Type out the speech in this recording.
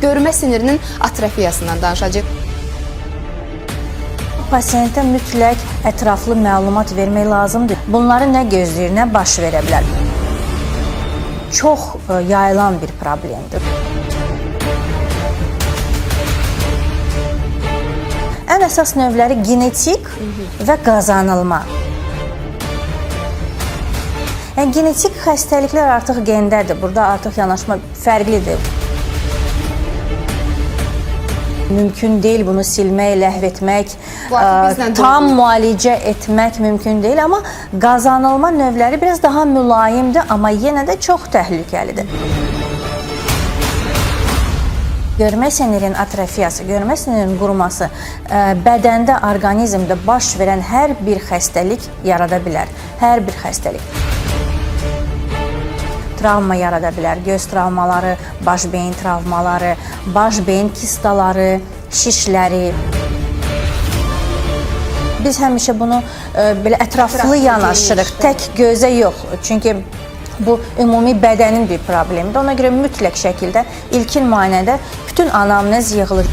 görmə sinirinin atrofiyasından danışacağıq. Pasiyentə mütləq ətraflı məlumat vermək lazımdır. Bunları nə gözləyir, nə baş verə bilər. Çox yayılan bir problemdir. Ən əsas növləri genetik və qazanılma. Yəni, genetik xəstəliklər artıq gendədir. Burada artıq yanaşma fərqlidir. Mümkün deyil bunu silmək, ləğv etmək, tam müalicə etmək mümkün deyil. Amma qazanılma növləri biraz daha mülayimdir, amma yenə də çox təhlükəlidir. Görmə sinirinin atrofiyası, görmə sinirinin quruması bədəndə, orqanizmdə baş verən hər bir xəstəlik yarada bilər. Hər bir xəstəlik. Travma yarada bilər, göz travmaları, baş-beyin travmaları, baş-beyin kistaları, şişləri. Biz həmişə bunu belə ətraflı yanaşırıq, tək gözə yox. Çünki bu ümumi bədənin bir problemidir. Ona görə mütləq şəkildə ilkin müayinədə bütün anamnez yığılır.